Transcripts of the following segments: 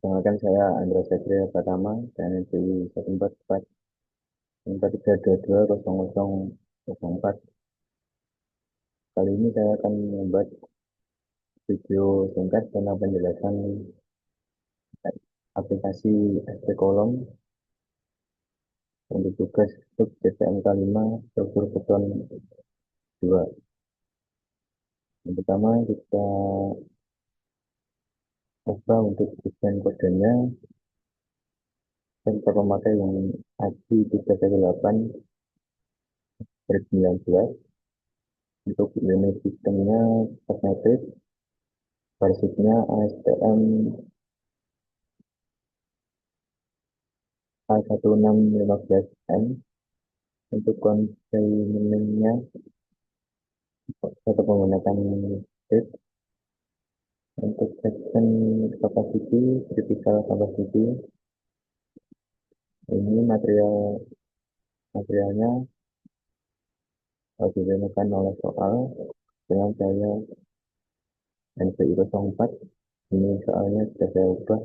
Perkenalkan saya Andra Satria Pratama, TNI 144 Kali ini saya akan membuat video singkat tentang penjelasan aplikasi SP Kolom untuk tugas sub CPMK 5 struktur beton 2. Yang pertama kita coba untuk desain kodenya. Kita memakai yang ASCII 318/19. Untuk unit sistemnya magnetis, versinya ASTM A1615M. Untuk containmentnya tetap menggunakan tape. Untuk section capacity, critical capacity, ini materialnya digunakan oleh soal dengan saya NPI 04. Ini soalnya sudah saya ubah.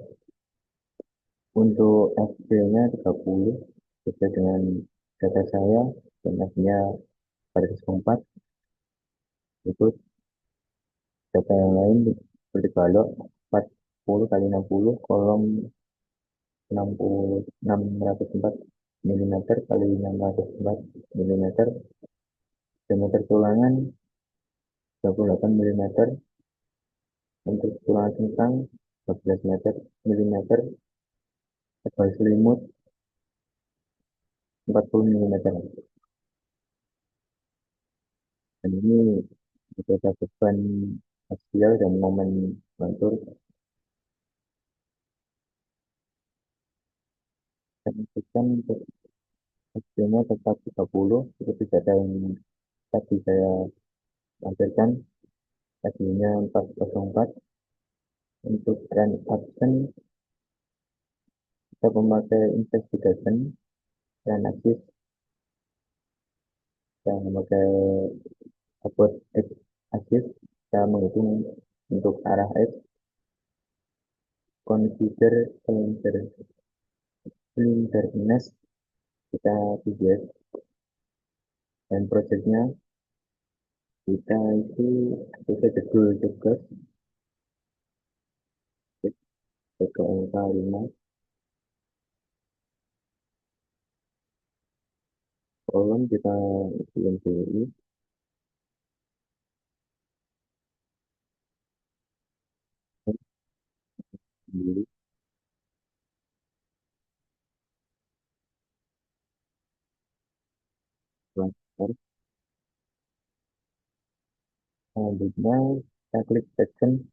Untuk FB-nya 30 sesuai dengan data saya, dan F-nya baris 4. Itu data yang lain seperti balok 40 kali 60 kolom 604 mm kali 604 mm, diameter tulangan 28 mm, untuk tulangan cengkang 12 mm, tebal selimut 40 mm. Dan ini berbeda beban aksial dan momen lentur. Dan untuk hasilnya tetap 30 seperti data yang tadi saya tampilkan. Tadinya 404. Untuk trend action kita memakai investigation, trend axis kita memakai upward x axis, kita menghitung untuk arah x. Consider slenderness kita 3s, dan projectnya kita itu sesuai judul tugas PKMK 5. Kolom kita isi NPI sendiri. Selanjutnya kita klik section,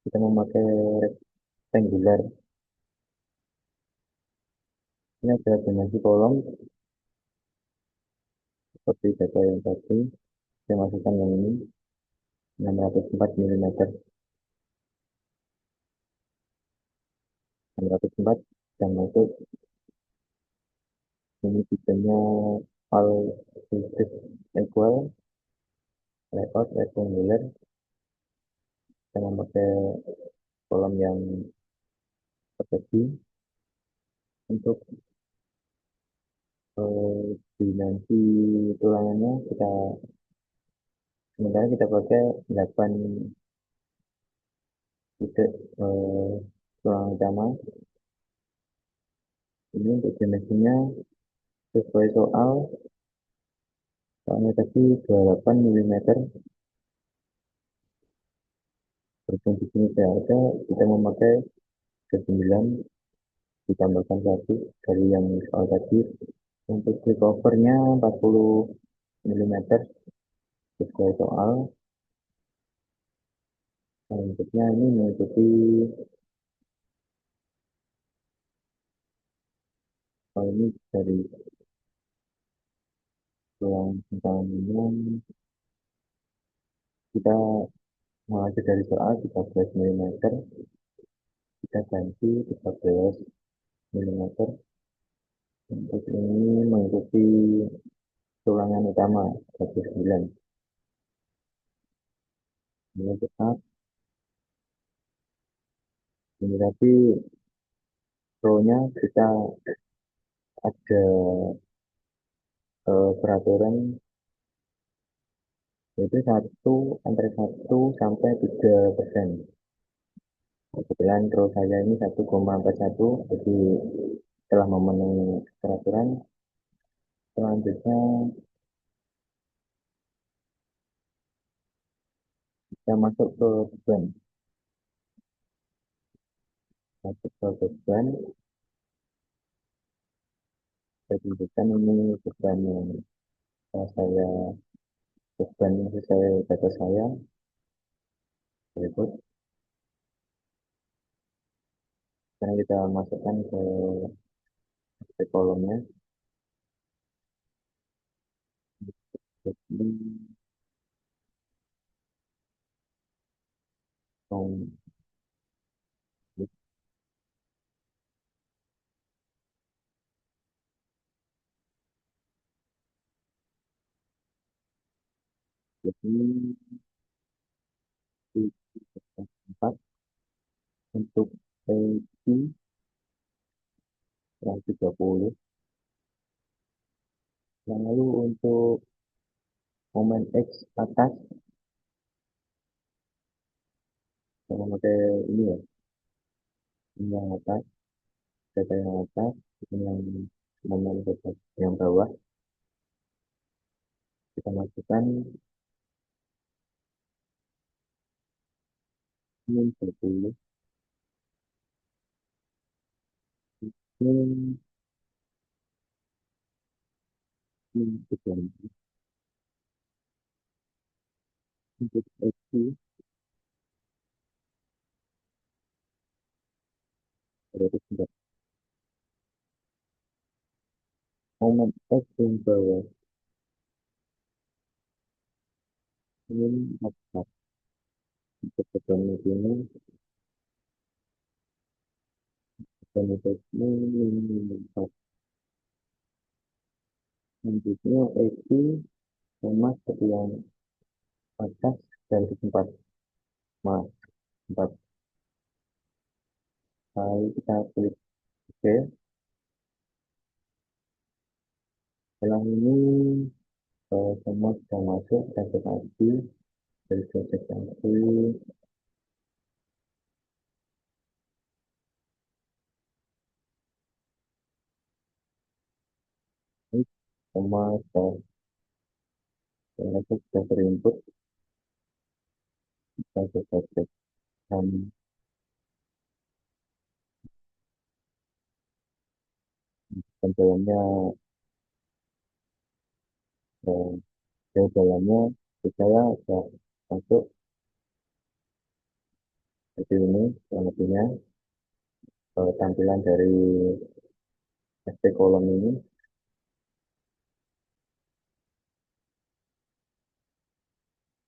kita memakai rectangular. Ini adalah dimensi kolom seperti data yang tadi. Saya masukkan yang ini 604 mm, 604, dan masuk. Ini tipenya all surface equal, layout rectangular. Kita memakai kolom yang seperti. Untuk dimensi tulangannya sementara kita pakai 8 titik tulang utama. Ini untuk dimensinya sesuai soalnya tadi 28 mm. Berhubung di sini tidak ada, kita memakai 9 ditambahkan 1 dari yang soal tadi. Untuk click overnya 40 mm sesuai soal. Selanjutnya ini mengikuti ini dari tulang utama. Kita mengacu dari soal 13 mm, kita ganti 13 mm. Untuk ini mengikuti tulangan utama 29. Ini tetap Ini tapi pro-nya kita ada peraturan yaitu antara 1 sampai 3%. Kebetulan pro saya ini 1,41, jadi telah memenuhi peraturan. Selanjutnya kita masuk ke beban. Masuk ke beban, saya tunjukkan ini beban yang saya beban sesuai data saya berikut. Sekarang kita masukkan ke kolomnya. Jadi, jadi di tempat untuk IT 30. Lalu untuk momen X atas, saya memakai ini ya, ini yang atas, data yang atas, ini yang momen data yang bawah. Kita masukkan min 30, min, min 30, untuk X berarti sudah momen X yang bawah, min 4, untuk beban ini, beban ini min 4. Selanjutnya X sama seperti yang atas dari 4, mas 4. Lalu kita klik OK. Setelah ini semua sudah masuk transaksi dari transaksi ini semua sudah terinput. Kita coba cek jalannya, jalannya saya sudah masuk seperti ini kurang lebihnya tampilan dari SP kolom ini.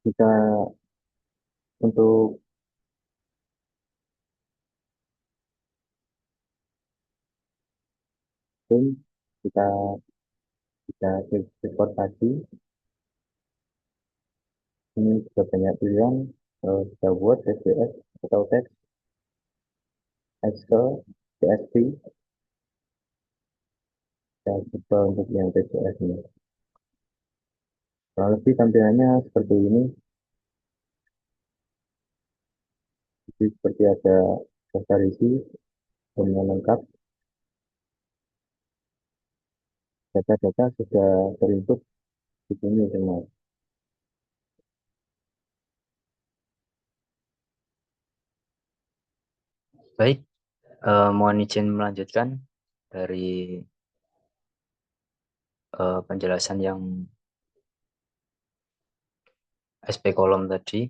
Kita untuk tim kita bisa eksportasi. Ini sudah banyak pilihan, bisa Word, PDF, atau teks, Excel, CSV. Saya coba untuk yang PDF ini. Kurang lebih tampilannya seperti ini. Jadi seperti ada daftar isi, semua lengkap, data-data sudah terinput di sini semua. Baik, mohon izin melanjutkan dari penjelasan yang SP kolom tadi.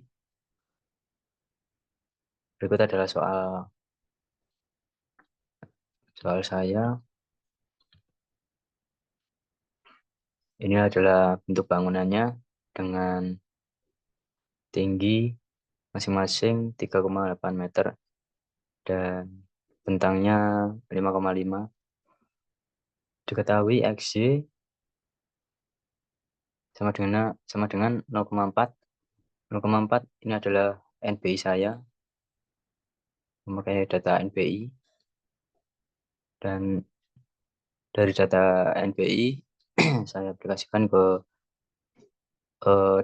Berikut adalah soal saya. Ini adalah bentuk bangunannya dengan tinggi masing-masing 3,8 meter dan bentangnya 5,5. Diketahui XY sama dengan 0,4. 0,4 ini adalah NBI saya. memakai data NPI, dan dari data NPI saya aplikasikan ke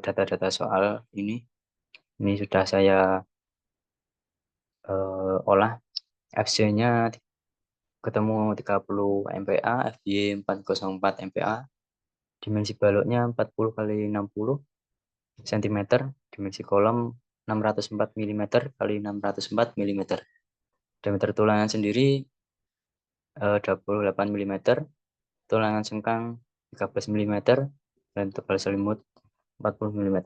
data-data soal ini. Ini sudah saya olah. FC-nya ketemu 30 MPa, FY 404 MPa, dimensi baloknya 40 kali 60 cm, dimensi kolom 604 mm kali 604 mm. Diameter tulangan sendiri 28 mm, tulangan sengkang 13 mm, dan tebal selimut 40 mm.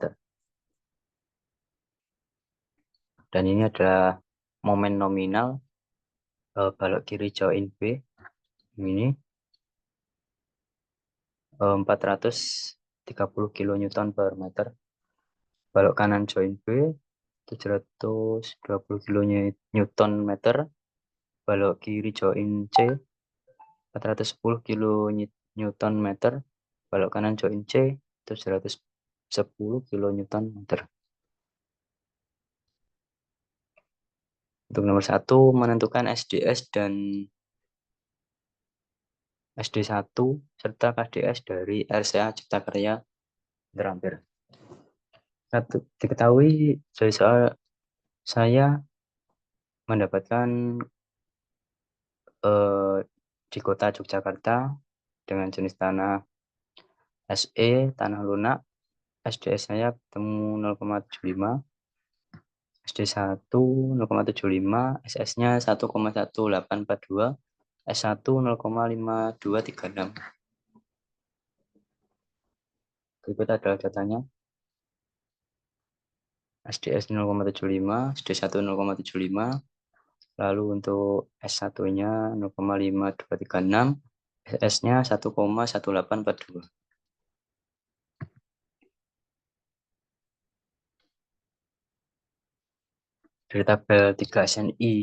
Dan ini adalah momen nominal balok kiri join B ini 430 kN per meter. Balok kanan join B 720 kN meter. Balok kiri join C 410 kN meter. Balok kanan join C 710 kN meter. Untuk nomor 1, menentukan SDS dan SD1 serta KDS dari RCA Cipta Karya Terampil. Diketahui dari soal saya mendapatkan di kota Yogyakarta dengan jenis tanah SE, tanah lunak. SDS saya ketemu 0,75, SD1 0,75, SS-nya 1,1842, S1 0,5236. Berikut adalah datanya. SDS 0,75, SD1 0,75, lalu untuk S1-nya 0,5236, SS-nya 1,1842. Dari tabel 3 SNI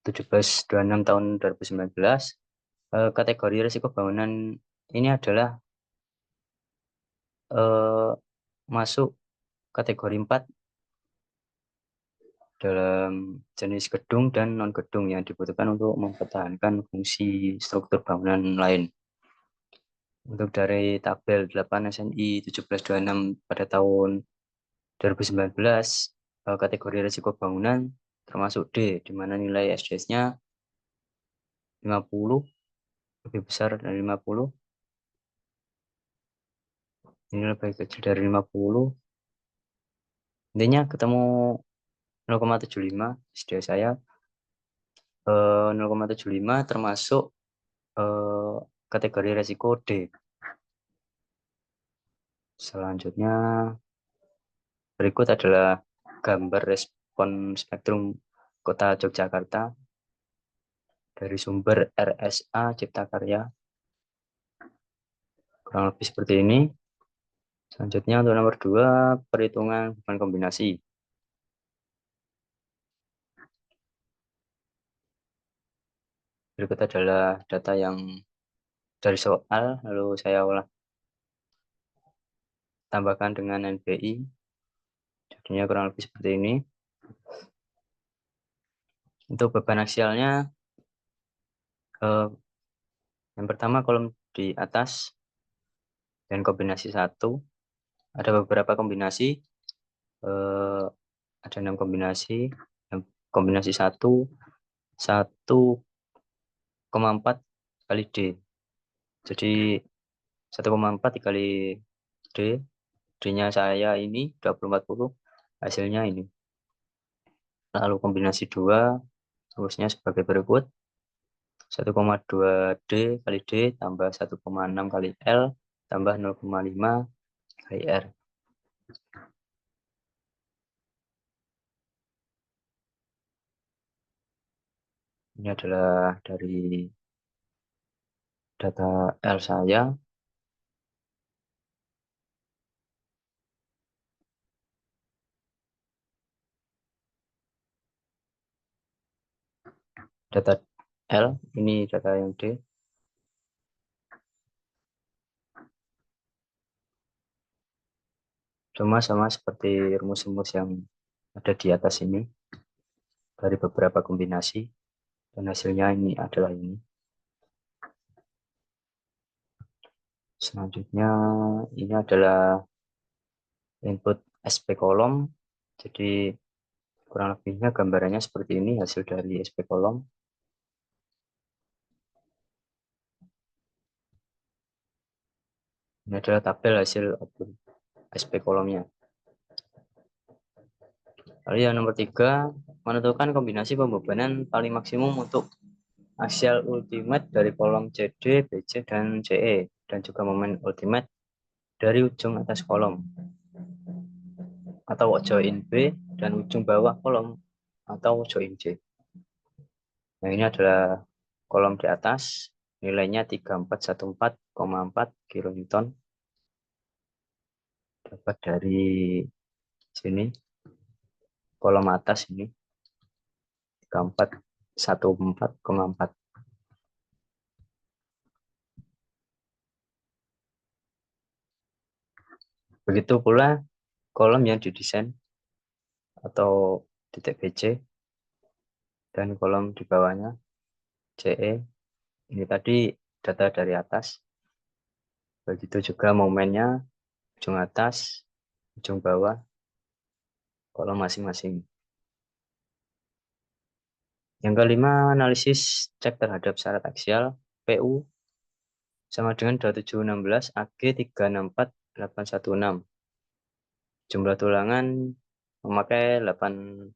1726 tahun 2019, kategori risiko bangunan ini adalah masuk kategori 4 dalam jenis gedung dan non-gedung yang dibutuhkan untuk mempertahankan fungsi struktur bangunan lain. Untuk dari tabel 8 SNI 1726 pada tahun 2019, kategori risiko bangunan termasuk D, di mana nilai SDS-nya 50, lebih besar dari 50. Ini lebih kecil dari 50. Intinya ketemu 0,75 SDS saya 0,75 termasuk kategori resiko D. Selanjutnya berikut adalah gambar respon spektrum Kota Yogyakarta dari sumber RSA Cipta Karya. Kurang lebih seperti ini. Selanjutnya untuk nomor 2, perhitungan beban kombinasi. Berikut adalah data yang dari soal, lalu saya olah tambahkan dengan NPI. Jadinya kurang lebih seperti ini. Untuk beban aksialnya, yang pertama kolom di atas dan kombinasi 1. Ada beberapa kombinasi, ada 6 kombinasi. Kombinasi 1,4 kali D. Jadi 1,4 dikali D. D-nya saya ini 2040, hasilnya ini. Lalu kombinasi 2, rumusnya sebagai berikut. 1,2 D kali D tambah 1,6 kali L tambah 0,5 kali R. Ini adalah dari data L saya. Data L, ini data yang D. Sama seperti rumus-rumus yang ada di atas ini. dari beberapa kombinasi, dan hasilnya ini adalah ini. Selanjutnya ini adalah input SP kolom. Jadi kurang lebihnya gambarannya seperti ini hasil dari SP kolom. Ini adalah tabel hasil output SP kolomnya. Lalu yang nomor 3, menentukan kombinasi pembebanan paling maksimum untuk axial ultimate dari kolom CD, BC, dan CE, dan juga momen ultimate dari ujung atas kolom atau join B dan ujung bawah kolom atau join C. Nah, ini adalah kolom di atas, nilainya 3414,4 kN, dapat dari sini, kolom atas ini 3414,4. Begitu pula kolom yang didesain atau titik BC dan kolom di bawahnya CE. Ini tadi data dari atas. Begitu juga momennya, ujung atas, ujung bawah, kolom masing-masing. Yang kelima, analisis cek terhadap syarat aksial PU sama dengan 2716 AG 364816. Jumlah tulangan memakai 8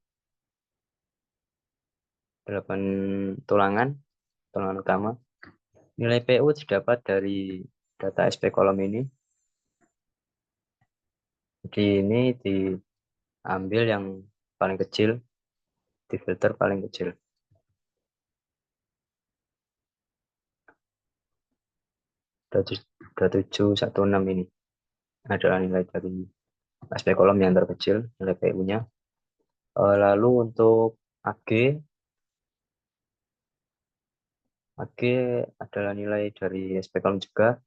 tulangan, tulangan utama. Nilai PU didapat dari data SP kolom ini. Jadi ini diambil yang paling kecil, difilter paling kecil. 2716 ini adalah nilai dari SP kolom yang terkecil, nilai PU-nya. Lalu untuk AG, AG adalah nilai dari SP kolom juga.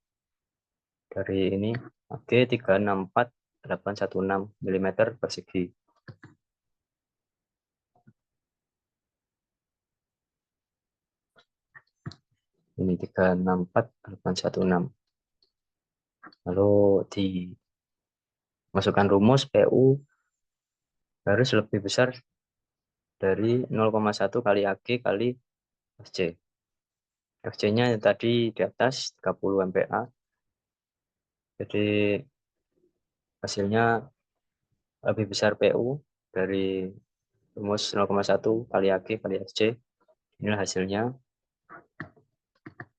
Dari ini, AG 364816 mm persegi. Ini 364816. Lalu dimasukkan rumus PU harus lebih besar dari 0,1 kali AG kali FC. FC-nya tadi di atas 30 MPa. Jadi hasilnya lebih besar PU dari rumus 0,1 kali AG kali FC. Inilah hasilnya.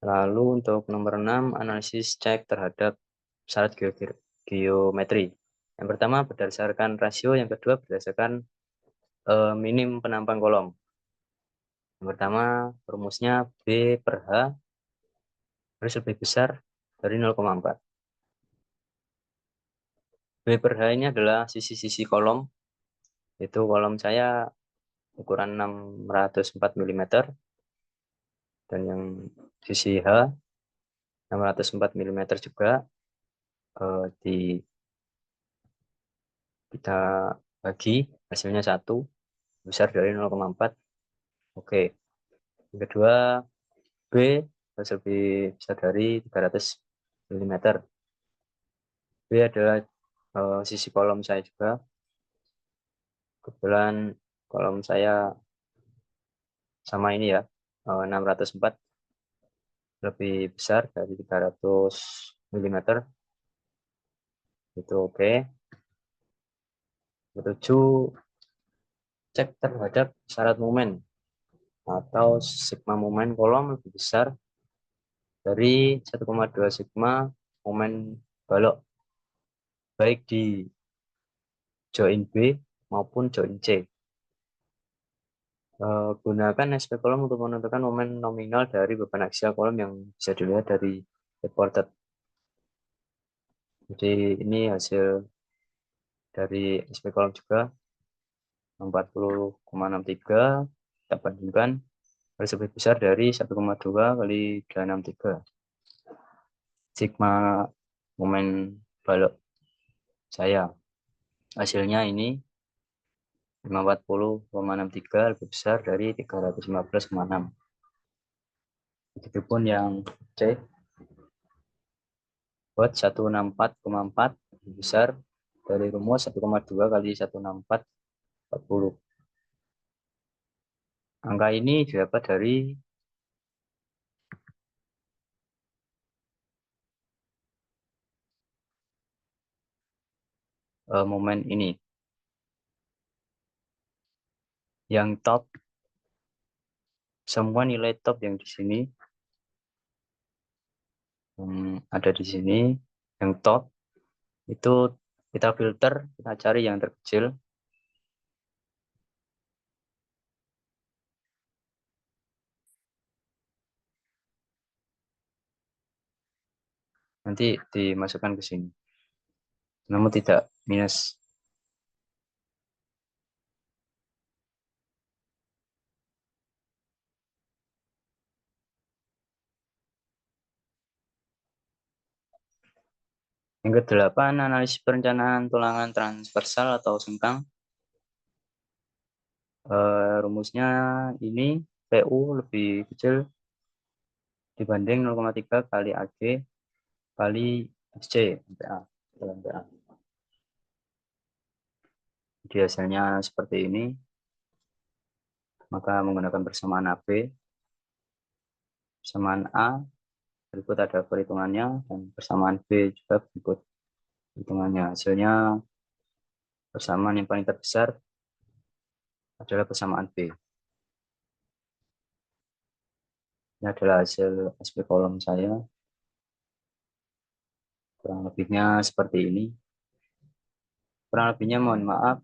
Lalu untuk nomor 6, analisis cek terhadap syarat geometri. Yang pertama berdasarkan rasio, yang kedua berdasarkan minim penampang kolom. Yang pertama rumusnya B per H harus lebih besar dari 0,4. B per H ini adalah sisi-sisi kolom. Itu kolom saya ukuran 604 mm dan yang sisi H 604 mm juga. Kita bagi hasilnya 1, besar dari 0,4. Oke. Yang kedua B harus lebih besar dari 300 mm. B adalah sisi kolom saya juga. Kebetulan kolom saya sama ini ya, 604, lebih besar dari 300 mm. Itu oke. Ketujuh, cek terhadap syarat momen atau sigma momen kolom lebih besar dari 1,2 sigma momen balok, baik di join B maupun join C. Gunakan SP kolom untuk menentukan momen nominal dari beban aksial kolom yang bisa dilihat dari reported. Jadi ini hasil dari SP kolom juga 40,63, kita bandingkan harus lebih besar dari 1,2 kali 263 sigma momen balok saya. Hasilnya ini 540,63 lebih besar dari 315,6. Begitupun yang C, buat 164,4 lebih besar dari rumus 1,2 kali 164 40. Angka ini didapat dari momen ini. Yang top, semua nilai top yang di sini, ada di sini, yang top itu kita filter, kita cari yang terkecil. Nanti dimasukkan ke sini. Namun tidak minus. Yang kedelapan, analisis perencanaan tulangan transversal atau sengkang. Rumusnya ini PU lebih kecil dibanding 0,3 kali AG kali SC MPA. Jadi hasilnya seperti ini. Maka menggunakan persamaan AB, persamaan A, berikut ada perhitungannya, dan persamaan B juga berikut perhitungannya. Hasilnya persamaan yang paling terbesar adalah persamaan B. Ini adalah hasil SP kolom saya. Kurang lebihnya seperti ini. Kurang lebihnya mohon maaf.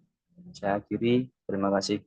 Saya akhiri. Terima kasih.